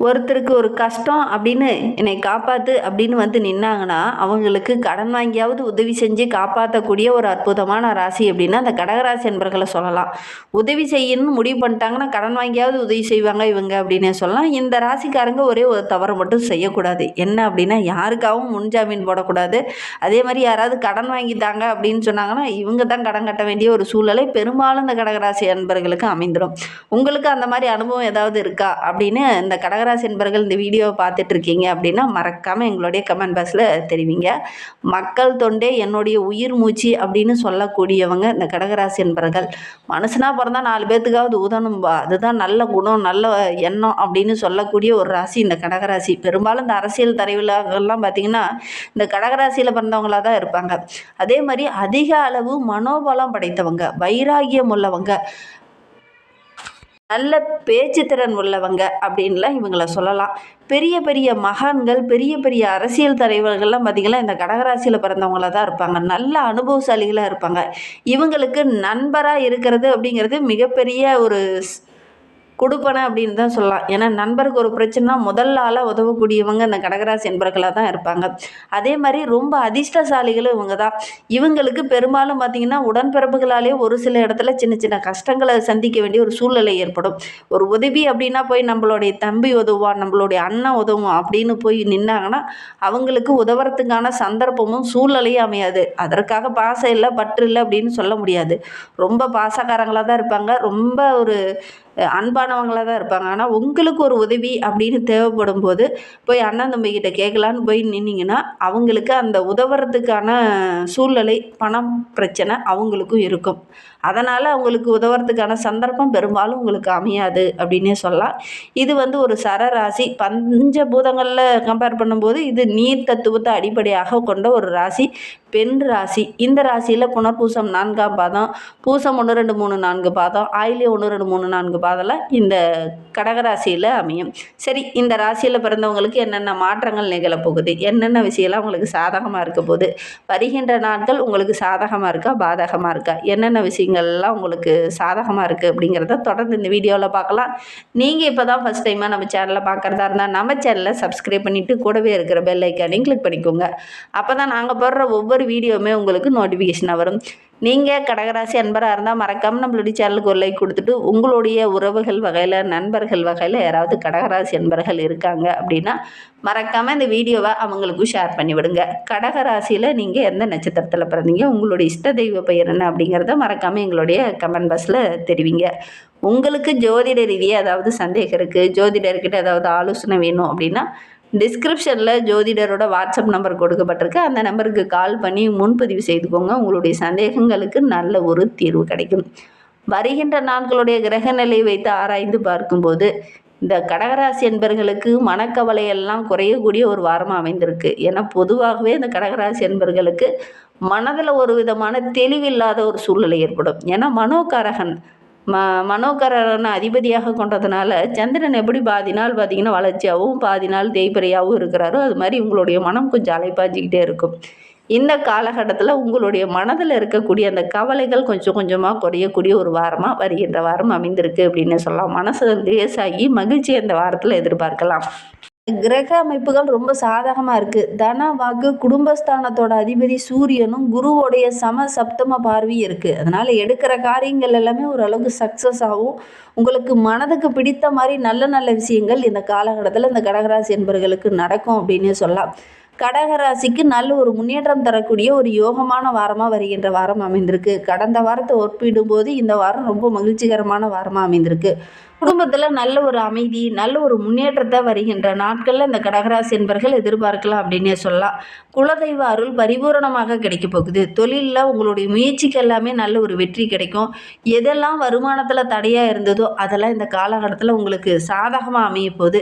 ஒருத்தருக்கு ஒரு கஷ்டம் அப்படின்னு என்னை காப்பாற்று அப்படின்னு வந்து நின்னாங்கன்னா அவங்களுக்கு கடன் வாங்கியாவது உதவி செஞ்சு காப்பாற்றக்கூடிய ஒரு அற்புதமான ராசி அப்படின்னா அந்த கடகராசி என்பர்களை சொல்லலாம். உதவி செய்யணும்னு முடிவு பண்ணிட்டாங்கன்னா கடன் வாங்கியாவது உதவி செய்வாங்க இவங்க அப்படின்னே சொல்லலாம். இந்த ராசிக்காரங்க ஒரே ஒரு தவறை மட்டும் செய்யக்கூடாது. என்ன அப்படின்னா யாருக்காகவும் முன்ஜாமீன் போடக்கூடாது. அதே மாதிரி யாராவது கடன் வாங்கிட்டாங்க அப்படின்னு சொன்னாங்கன்னா இவங்க தான் கடன் கட்ட வேண்டிய ஒரு சூழ்நிலை பெரும்பாலும் இந்த கடகராசி அன்பர்களுக்கு அமைந்துடும். உங்களுக்கு அந்த மாதிரி அனுபவம் ஏதாவது இருக்கா அப்படின்னு இந்த கடகராசி என்பர்கள் இந்த வீடியோவை பார்த்துட்டு இருக்கீங்க அப்படின்னா மறக்காமல் எங்களுடைய கமெண்ட் பாக்ஸில் தெரிவிங்க. மக்கள் தொண்டே என்னுடைய உயிர் மூச்சு அப்படின்னு சொல்லக்கூடியவங்க இந்த கடகராசி என்பர்கள். மனுஷனாக பிறந்தா 4 பேர்த்துக்காவது உதணும்பா, அதுதான் நல்ல குணம் நல்ல எண்ணம் அப்படின்னு சொல்லக்கூடிய ஒரு ராசி இந்த கடகராசி. பெரும்பாலும் இந்த அரசியல் தலைவர்கள்லாம் பார்த்திங்கன்னா இந்த கடகராசியில் பிறந்தவங்களாக தான் இருப்பாங்க. அதே மாதிரி அதிக அளவு மனோபலம் படைத்தவங்க, வைராகியம் உள்ளவங்க, நல்ல பேச்சு திறன் உள்ளவங்க அப்படின்லாம் இவங்களை சொல்லலாம். பெரிய பெரிய மகான்கள், பெரிய பெரிய அரசியல் தலைவர்கள்லாம் பார்த்திங்கன்னா இந்த கடகராசியில் பிறந்தவங்கள தான் இருப்பாங்க. நல்ல அனுபவசாலிகளாக இருப்பாங்க. இவங்களுக்கு நண்பராக இருக்கிறது அப்படிங்கிறது மிகப்பெரிய ஒரு கொடுப்பன அப்படின்னு தான் சொல்லலாம். ஏன்னா நண்பருக்கு ஒரு பிரச்சனைனா முதல் ஆளாக உதவக்கூடியவங்க இந்த கடகராசி என்பர்களாக தான் இருப்பாங்க. அதே மாதிரி ரொம்ப அதிர்ஷ்டசாலிகளும் இவங்க தான். இவங்களுக்கு பெரும்பாலும் பார்த்திங்கன்னா உடன்பிறப்புகளாலே ஒரு சில இடத்துல சின்ன சின்ன கஷ்டங்களை சந்திக்க வேண்டிய ஒரு சூழ்நிலை ஏற்படும். ஒரு உதவி அப்படின்னா போய் நம்மளுடைய தம்பி உதவுவான், நம்மளுடைய அண்ணன் உதவும் அப்படின்னு போய் நின்னாங்கன்னா அவங்களுக்கு உதவுறதுக்கான சந்தர்ப்பமும் சூழ்நிலையும் அமையாது. அதற்காக பாசம் இல்லை பற்று இல்லை அப்படின்னு சொல்ல முடியாது. ரொம்ப பாசக்காரங்களாக தான் இருப்பாங்க. ரொம்ப ஒரு அன்பானவங்களாக தான் இருப்பாங்க. ஆனால் உங்களுக்கு ஒரு உதவி அப்படின்னு தேவைப்படும் போது போய் அண்ணன் தம்பிக்கிட்ட கேட்கலான்னு போய் நின்னீங்கன்னா அவங்களுக்கு அந்த உதவுறதுக்கான சூழ்நிலை, பணம் பிரச்சனை அவங்களுக்கும் இருக்கும். அதனால் அவங்களுக்கு உதவுறதுக்கான சந்தர்ப்பம் பெரும்பாலும் உங்களுக்கு அமையாது அப்படின்னே சொல்லலாம். இது வந்து ஒரு சரராசி. பஞ்சபூதங்களில் கம்பேர் பண்ணும்போது இது நீர் தத்துவத்தை அடிப்படையாக கொண்ட ஒரு ராசி, பெண் ராசி. இந்த ராசியில் புனர்பூசம் 4ஆம் பாதம், பூசம் 1 2 3 4 பாதம், ஆயில்யம் 1 2 3 4 பாதம்லாம் இந்த கடகராசியில் அமையும். சரி, இந்த ராசியில் பிறந்தவங்களுக்கு என்னென்ன மாற்றங்கள் நிகழப்போகுது, என்னென்ன விஷயம்லாம் உங்களுக்கு சாதகமாக இருக்க போகுது, வருகின்ற நாட்கள் உங்களுக்கு சாதகமாக இருக்கா பாதகமாக இருக்கா, என்னென்ன விஷயங்கள்லாம் உங்களுக்கு சாதகமாக இருக்குது அப்படிங்கிறத தொடர்ந்து இந்த வீடியோவில் பார்க்கலாம். நீங்கள் இப்போ தான் ஃபஸ்ட் டைமாக நம்ம சேனலில் பார்க்குறதா இருந்தால் நம்ம சேனலை சப்ஸ்கிரைப் பண்ணிவிட்டு கூடவே இருக்கிற பெல் ஐக்கானையும் கிளிக் பண்ணிக்கோங்க. அப்போ தான் நாங்கள் போடுற ஒவ்வொரு வீடியோவுமே உங்களுக்கு நோட்டிஃபிகேஷனாக வரும். நீங்கள் கடகராசி அன்பராக இருந்தால் மறக்காமல் நம்மளுடைய சேனலுக்கு ஒரு லைக் கொடுத்துட்டு உங்களுடைய உறவுகள் வகையில், நண்பர்கள் வகையில் யாராவது கடகராசி அன்பர்கள் இருக்காங்க அப்படின்னா மறக்காமல் இந்த வீடியோவை அவங்களுக்கும் ஷேர் பண்ணிவிடுங்க. கடகராசியில் நீங்கள் எந்த நட்சத்திரத்தில் பிறந்தீங்க, உங்களுடைய இஷ்ட தெய்வ பெயர் என்ன அப்படிங்கிறத மறக்காமல் எங்களுடைய கமெண்ட் பாக்ஸில் தெரிவிங்க. உங்களுக்கு ஜோதிட ரீதியாக ஏதாவது சந்தேகம் இருக்குது, ஜோதிடர்கிட்ட ஏதாவது ஆலோசனை வேணும் அப்படின்னா டிஸ்கிரிப்ஷனில் ஜோதிடரோட வாட்ஸ்அப் நம்பர் கொடுக்கப்பட்டிருக்கு. அந்த நம்பருக்கு கால் பண்ணி முன்பதிவு செய்துக்கோங்க. உங்களுடைய சந்தேகங்களுக்கு நல்ல ஒரு தீர்வு கிடைக்கும். வருகின்ற நாட்களுடைய கிரக நிலை வைத்து ஆராய்ந்து பார்க்கும்போது இந்த கடகராசி என்பர்களுக்கு மனக்கவலையெல்லாம் குறையக்கூடிய ஒரு வாரமாக அமைந்திருக்கு. ஏன்னா பொதுவாகவே இந்த கடகராசி என்பர்களுக்கு மனதில் ஒரு விதமான தெளிவில்லாத ஒரு சூழ்நிலை ஏற்படும். ஏன்னா மனோகாரகன் மனோகரனை அதிபதியாக கொண்டதுனால சந்திரன் எப்படி பாதி நாள் பார்த்திங்கன்னா வளர்ச்சியாகவும் பாதி நாள் தேய்பிரையாகவும் இருக்கிறாரோ அது மாதிரி உங்களுடைய மனம் கொஞ்சம் அலைப்பாஞ்சிக்கிட்டே இருக்கும். இந்த காலகட்டத்தில் உங்களுடைய மனதில் இருக்கக்கூடிய அந்த கவலைகள் கொஞ்சம் கொஞ்சமாக குறையக்கூடிய ஒரு வாரமாக வருகின்ற வாரம் அமைந்திருக்கு அப்படின்னு சொல்லலாம். மனசு லேசாகி மகிழ்ச்சி அந்த வாரத்தில் எதிர்பார்க்கலாம். கிரக அமைப்புகள் ரொம்ப சாதகமாக இருக்குது. தன வாக்கு குடும்பஸ்தானத்தோட அதிபதி சூரியனும் குருவோடைய சப்தம பார்வையும் இருக்குது. அதனால் எடுக்கிற காரியங்கள் எல்லாமே ஓரளவுக்கு சக்ஸஸ் ஆகும். உங்களுக்கு மனதுக்கு பிடித்த மாதிரி நல்ல நல்ல விஷயங்கள் இந்த காலகட்டத்தில் இந்த கடகராசி என்பவர்களுக்கு நடக்கும் அப்படின்னு சொல்லலாம். கடகராசிக்கு நல்ல ஒரு முன்னேற்றம் தரக்கூடிய ஒரு யோகமான வாரமாக வருகின்ற வாரம் அமைந்திருக்கு. கடந்த வாரத்தை ஒப்பிடும்போது இந்த வாரம் ரொம்ப மகிழ்ச்சிகரமான வாரமாக அமைந்திருக்கு. குடும்பத்தில் நல்ல ஒரு அமைதி, நல்ல ஒரு முன்னேற்றத்தை வருகின்ற நாட்களில் இந்த கடகராசி என்பர்கள் எதிர்பார்க்கலாம் அப்படின்னே சொல்லலாம். குலதெய்வ அருள் பரிபூரணமாக கிடைக்க போகுது. தொழிலில் உங்களுடைய முயற்சிக்கு எல்லாமே நல்ல ஒரு வெற்றி கிடைக்கும். எதெல்லாம் வருமானத்தில் தடையாக இருந்ததோ அதெல்லாம் இந்த காலகட்டத்தில் உங்களுக்கு சாதகமாக அமைய போகுது.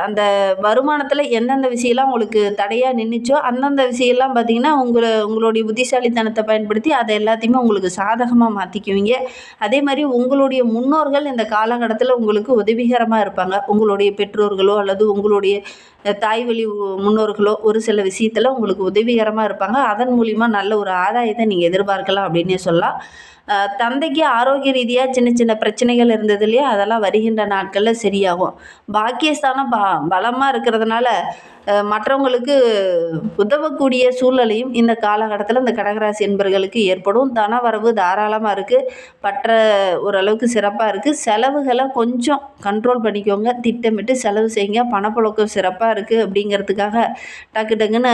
அந்த வருமானத்தில் எந்தெந்த விஷயம்லாம் உங்களுக்கு தடையாக நின்றுச்சோ அந்தந்த விஷயம்லாம் பார்த்திங்கன்னா உங்களுடைய புத்திசாலித்தனத்தை பயன்படுத்தி அதை எல்லாத்தையுமே உங்களுக்கு சாதகமாக மாற்றிக்குவீங்க. அதே மாதிரி உங்களுடைய முன்னோர்கள் இந்த காலகட்டத்தில் உங்களுக்கு உதவிகரமாக இருப்பாங்க. உங்களுடைய பெற்றோர்களோ அல்லது உங்களுடைய தாய் வழி முன்னோர்களோ ஒரு சில விஷயத்தில் உங்களுக்கு உதவிகரமாக இருப்பாங்க. அதன் மூலிமா நல்ல ஒரு ஆதாயத்தை நீங்கள் எதிர்பார்க்கலாம் அப்படின்னே சொல்லலாம். தந்தைக்கு ஆரோக்கிய ரீதியாக சின்ன சின்ன பிரச்சனைகள் இருந்தது இல்லையா, அதெல்லாம் வருகின்ற நாட்களில் சரியாகும். பாக்கியஸ்தானம் பலமாக இருக்கிறதுனால மற்றவங்களுக்கு உதவக்கூடிய சூழ்நிலையும் இந்த காலகட்டத்தில் இந்த கடகராசி என்பர்களுக்கு ஏற்படும். தனவரவு தாராளமாக இருக்குது. பற்ற ஓரளவுக்கு சிறப்பாக இருக்குது. செலவுகளை கொஞ்சம் கண்ட்ரோல் பண்ணிக்கோங்க. திட்டமிட்டு செலவு செய்யுங்க. பணப்புழக்கம் சிறப்பாக இருக்குது அப்படிங்கிறதுக்காக டக்கு டக்குன்னு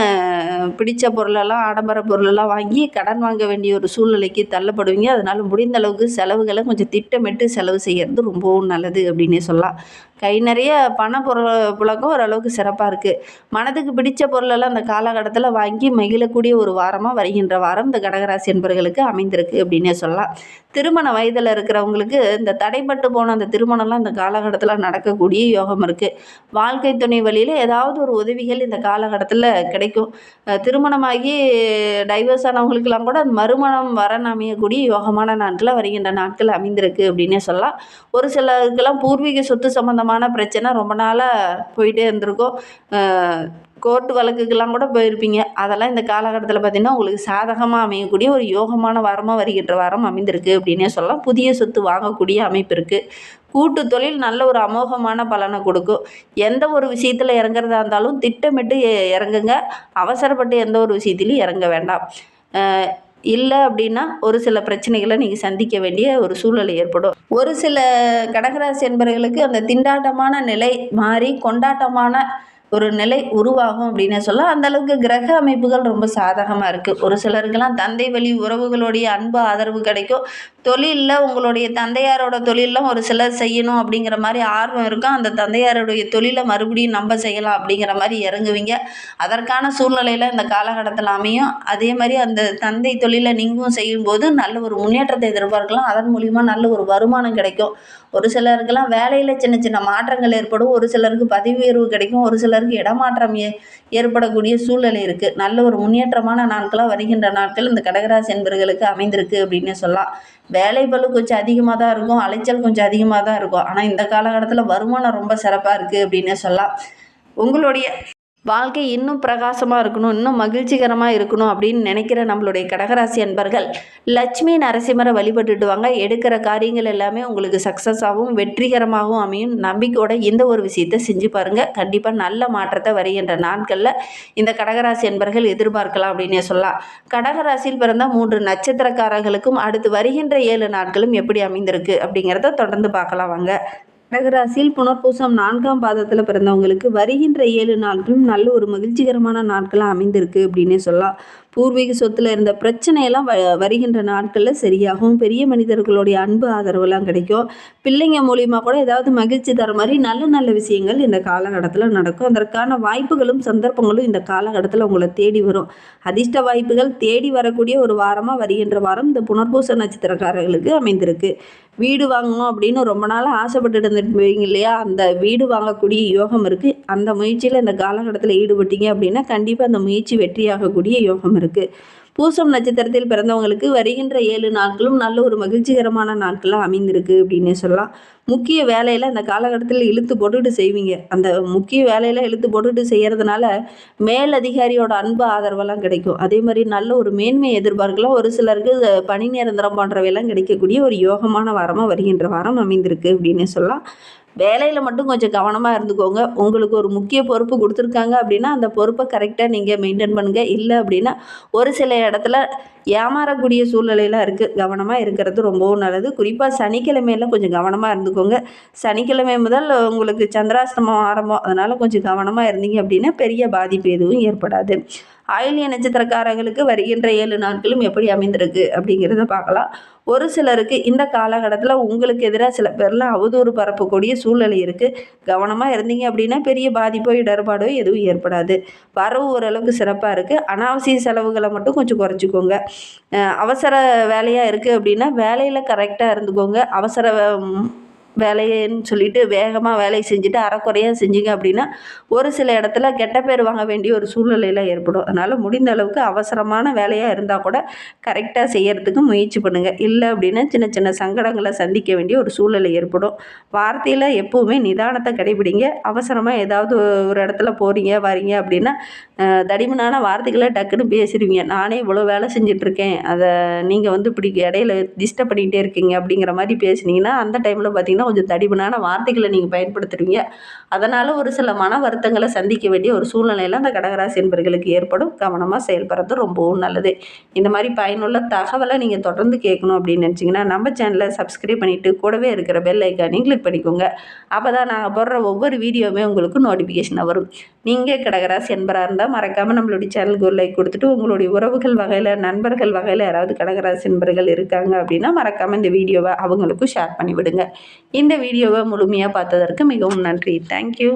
பிடித்த பொருளெல்லாம் ஆடம்பர பொருளெல்லாம் வாங்கி கடன் வாங்க வேண்டிய ஒரு சூழ்நிலைக்கு தள்ளப்படுவீங்க. அதனால் முடிந்த அளவுக்கு செலவுகளை கொஞ்சம் திட்டமிட்டு செலவு செய்கிறது ரொம்பவும் நல்லது அப்படின்னே சொல்லலாம். கை நிறைய புழக்கம் ஓரளவுக்கு சிறப்பாக இருக்குது. மனதுக்கு பிடித்த பொருளெல்லாம் அந்த காலகட்டத்தில் வாங்கி மகிழக்கூடிய ஒரு வாரமாக வருகின்ற வாரம் இந்த கடகராசி என்பர்களுக்கு அமைந்திருக்கு அப்படின்னே சொல்லலாம். திருமண வயதில் இருக்கிறவங்களுக்கு இந்த தடைப்பட்டு போன அந்த திருமணம்லாம் இந்த காலகட்டத்தில் நடக்கக்கூடிய யோகம் இருக்குது. வாழ்க்கை துணை வழியில் ஏதாவது ஒரு உதவிகள் இந்த காலகட்டத்தில் கிடைக்கும். திருமணமாகி டைவர்ஸ் ஆனவங்களுக்கெல்லாம் கூட மறுமணம் வரன் அமையக்கூடிய யோகமான நாட்களில் வருகின்ற நாட்கள் அமைந்திருக்கு அப்படின்னே சொல்லலாம். ஒரு சிலருக்கெல்லாம் பூர்வீக சொத்து சம்பந்தமான பிரச்சனை ரொம்ப நாளாக போயிட்டே இருந்திருக்கும். கோர்ட்டு வழக்குக்கெல்லாம் கூட போயிருப்பீங்க. அதெல்லாம் இந்த காலகட்டத்தில் பார்த்திங்கன்னா உங்களுக்கு சாதகமாக அமையக்கூடிய ஒரு யோகமான வாரமாக வருகின்ற வாரம் அமைந்திருக்கு அப்படின்னே சொல்லலாம். புதிய சொத்து வாங்கக்கூடிய அமைப்பு இருக்குது. கூட்டு தொழில் நல்ல ஒரு அமோகமான பலனை கொடுக்கும். எந்த ஒரு விஷயத்தில் இறங்குறதா இருந்தாலும் திட்டமிட்டு இறங்குங்க. அவசரப்பட்டு எந்த ஒரு விஷயத்திலையும் இறங்க வேண்டாம். இல்லை அப்படின்னா ஒரு சில பிரச்சனைகளை நீங்கள் சந்திக்க வேண்டிய ஒரு சூழ்நிலை ஏற்படும். ஒரு சில கடகராசி என்பவர்களுக்கு அந்த திண்டாட்டமான நிலை மாறி கொண்டாட்டமான ஒரு நிலை உருவாகும் அப்படின்னு சொல்லலாம். அந்தளவுக்கு கிரக அமைப்புகள் ரொம்ப சாதகமாக இருக்குது. ஒரு சிலருக்கெல்லாம் தந்தை வழி உறவுகளுடைய அன்பு ஆதரவு கிடைக்கும். தொழிலில் உங்களுடைய தந்தையாரோட தொழிலெலாம் ஒரு சிலர் செய்யணும் அப்படிங்கிற மாதிரி ஆர்வம் இருக்கும். அந்த தந்தையாருடைய தொழிலை மறுபடியும் நம்ம செய்யலாம் அப்படிங்கிற மாதிரி இறங்குவீங்க. அதற்கான சூழ்நிலையில் இந்த காலகட்டத்தில் அமையும். அதே மாதிரி அந்த தந்தை தொழிலை நீங்களும் செய்யும்போது நல்ல ஒரு முன்னேற்றத்தை எதிர்பார்க்கலாம். அதன் மூலிமா நல்ல ஒரு வருமானம் கிடைக்கும். ஒரு சிலருக்கெல்லாம் வேலையில் சின்ன சின்ன மாற்றங்கள் ஏற்படும். ஒரு சிலருக்கு பதவி உயர்வு கிடைக்கும். ஒரு சிலருக்கு இடமாற்றம் ஏற்படக்கூடிய சூழ்நிலை இருக்குது. நல்ல ஒரு முன்னேற்றமான நாட்களாக வருகின்ற நாட்கள் இந்த கடகராசி என்பவர்களுக்கு அமைந்திருக்கு அப்படின்னு சொல்லலாம். வேலை பளு கொஞ்சம் அதிகமாக தான் இருக்கும். அலைச்சல் கொஞ்சம் அதிகமாக தான் இருக்கும். ஆனால் இந்த காலகட்டத்தில் வருமானம் ரொம்ப சிறப்பாக இருக்குது அப்படின்னே சொல்லலாம். உங்களுடைய வாழ்க்கை இன்னும் பிரகாசமாக இருக்கணும், இன்னும் மகிழ்ச்சிகரமாக இருக்கணும் அப்படின்னு நினைக்கிற நம்மளுடைய கடகராசி அன்பர்கள் லட்சுமி நரசிம்மரை வழிபட்டுட்டு வாங்க. எடுக்கிற காரியங்கள் எல்லாமே உங்களுக்கு சக்ஸஸாகவும் வெற்றிகரமாகவும் அமையும். நம்பிக்கையோட இந்த ஒரு விஷயத்தை செஞ்சு பாருங்கள். கண்டிப்பாக நல்ல மாற்றத்தை வருகின்ற நாட்களில் இந்த கடகராசி அன்பர்கள் எதிர்பார்க்கலாம் அப்படின்னே சொல்லலாம். கடகராசியில் பிறந்த 3 நட்சத்திரக்காரர்களுக்கும் அடுத்து வருகின்ற 7 நாட்களும் எப்படி அமைந்திருக்கு அப்படிங்கிறத தொடர்ந்து பார்க்கலாம் வாங்க. கடகராசியில் புனர்பூசம் 4ஆம் பாதத்தில் பிறந்தவங்களுக்கு வருகின்ற 7 நாட்களும் நல்ல ஒரு மகிழ்ச்சிகரமான நாட்களாக அமைந்திருக்கு அப்படின்னே சொல்லலாம். பூர்வீக சொத்தில் இருந்த பிரச்சனையெல்லாம் வருகின்ற நாட்களில் சரியாகும். பெரிய மனிதர்களுடைய அன்பு ஆதரவுலாம் கிடைக்கும். பிள்ளைங்க மூலியமாக கூட ஏதாவது மகிழ்ச்சி தர மாதிரி நல்ல நல்ல விஷயங்கள் இந்த காலகட்டத்தில் நடக்கும். அதற்கான வாய்ப்புகளும் சந்தர்ப்பங்களும் இந்த காலகட்டத்தில் உங்களை தேடி வரும். அதிர்ஷ்ட வாய்ப்புகள் தேடி வரக்கூடிய ஒரு வாரமாக வருகின்ற வாரம் இந்த புனர்பூச நட்சத்திரக்காரர்களுக்கு அமைந்திருக்கு. வீடு வாங்கணும் அப்படின்னு ரொம்ப நாளாக ஆசைப்பட்டுட்டு இருந்துருப்பீங்க இல்லையா, அந்த வீடு வாங்கக்கூடிய யோகம் இருக்குது. அந்த முயற்சியில் இந்த காலகட்டத்தில் ஈடுபட்டீங்க அப்படின்னா கண்டிப்பாக அந்த முயற்சி வெற்றியாகக்கூடிய யோகம் இருக்குது. பூசம் நட்சத்திரத்தில் பிறந்தவங்களுக்கு வருகின்ற 7 நாட்களும் நல்ல ஒரு மகிழ்ச்சிகரமான நாட்களாக அமைந்திருக்கு அப்படின்னு சொல்லலாம். முக்கிய வேலையில் அந்த காலகட்டத்தில் இழுத்து போட்டுக்கிட்டு செய்வீங்க. அந்த முக்கிய வேலையில் இழுத்து போட்டுக்கிட்டு செய்கிறதுனால மேலதிகாரியோட அன்பு ஆதரவெல்லாம் கிடைக்கும். அதே மாதிரி நல்ல ஒரு மேன்மையை எதிர்பார்க்கலாம். ஒரு சிலருக்கு பணி நிரந்தரம் போன்றவையெல்லாம் கிடைக்கக்கூடிய ஒரு யோகமான வாரமாக வருகின்ற வாரம் அமைந்திருக்கு அப்படின்னு சொல்லலாம். வேலையில் மட்டும் கொஞ்சம் கவனமாக இருந்துக்கோங்க. உங்களுக்கு ஒரு முக்கிய பொறுப்பு கொடுத்துருக்காங்க அப்படின்னா அந்த பொறுப்பை கரெக்டாக நீங்கள் மெயின்டைன் பண்ணுங்கள். இல்லை அப்படின்னா ஒரு சில இடத்துல ஏமாறக்கூடிய சூழ்நிலையெல்லாம் இருக்குது. கவனமாக இருக்கிறது ரொம்பவும் நல்லது. குறிப்பாக சனிக்கிழமையில் கொஞ்சம் கவனமாக இருந்துக்கோங்க. சனிக்கிழமை முதல் உங்களுக்கு சந்திராஷ்டமம் ஆரம்பம். அதனால் கொஞ்சம் கவனமாக இருந்தீங்க அப்படின்னா பெரிய பாதிப்பு எதுவும் ஏற்படாது. ஆயில்ய நட்சத்திரக்காரர்களுக்கு வருகின்ற 7 நாட்களும் எப்படி அமைந்திருக்கு அப்படிங்கிறத பார்க்கலாம். ஒரு சிலருக்கு இந்த காலகட்டத்தில் உங்களுக்கு எதிராக சில பேர்லாம் அவதூறு பரப்பக்கூடிய சூழ்நிலை இருக்குது. கவனமாக இருந்தீங்க அப்படின்னா பெரிய பாதிப்போ இடர்பாடோ எதுவும் ஏற்படாது. வரவு ஓரளவுக்கு சிறப்பாக இருக்குது. அனாவசிய செலவுகளை மட்டும் கொஞ்சம் குறைச்சிக்கோங்க. அவசர வேலையாக இருக்குது அப்படின்னா வேலையில் கரெக்டாக இருந்துக்கோங்க. அவசர வேலைன்னு சொல்லிட்டு வேகமாக வேலையை செஞ்சுட்டு அரைக்குறையாக செஞ்சீங்க அப்படின்னா ஒரு சில இடத்துல கெட்ட பேர் வாங்க வேண்டிய ஒரு சூழ்நிலையில் ஏற்படும். அதனால் முடிந்த அளவுக்கு அவசரமான வேலையாக இருந்தால் கூட கரெக்டாக செய்யறதுக்கு முயற்சி பண்ணுங்கள். இல்லை அப்படின்னா சின்ன சின்ன சங்கடங்களை சந்திக்க வேண்டிய ஒரு சூழ்நிலை ஏற்படும். வார்த்தையில் எப்போவுமே நிதானத்தை கடைபிடிங்க. அவசரமாக ஏதாவது ஒரு இடத்துல போகிறீங்க வரீங்க அப்படின்னா தடிமனான வார்த்தைகளை டக்குன்னு பேசிடுவீங்க. நானே இவ்வளோ வேலை செஞ்சிட்ருக்கேன், அதை நீங்கள் வந்து இப்படி இடையில டிஸ்டர்ப் பண்ணிகிட்டே இருக்கீங்க அப்படிங்கிற மாதிரி பேசுனீங்கன்னா அந்த டைமில் பார்த்திங்கன்னா கொஞ்சம் தடிமனான வார்த்தைகளை நீங்கள் பயன்படுத்துடுவீங்க. அதனால் ஒரு சில மன வருத்தங்களை சந்திக்க வேண்டிய ஒரு சூழ்நிலையில் அந்த கடகராசி என்பர்களுக்கு ஏற்படும். கவனமாக செயல்படுறது ரொம்பவும் நல்லது. இந்த மாதிரி பயனுள்ள தகவலை நீங்கள் தொடர்ந்து கேட்கணும் அப்படின்னு நினச்சிங்கன்னா நம்ம சேனலை சப்ஸ்கிரைப் பண்ணிவிட்டு கூடவே இருக்கிற பெல் ஐக்கானையும் கிளிக் பண்ணிக்கோங்க. அப்போ தான் நாங்கள் போடுற ஒவ்வொரு வீடியோவுமே உங்களுக்கு நோட்டிஃபிகேஷனாக வரும். நீங்கள் கடகராசி என்பராக இருந்தால் மறக்காமல் நம்மளுடைய சேனலுக்கு ஒரு லைக் கொடுத்துட்டு உங்களுடைய உறவுகள் வகையில் நண்பர்கள் வகையில் யாராவது கடகராசி என்பர்கள் இருக்காங்க அப்படின்னா மறக்காமல் இந்த வீடியோவை அவங்களுக்கும் ஷேர் பண்ணிவிடுங்க. இந்த வீடியோவை முழுமையாக பார்த்ததற்கு மிகவும் நன்றி. தேங்க்யூ.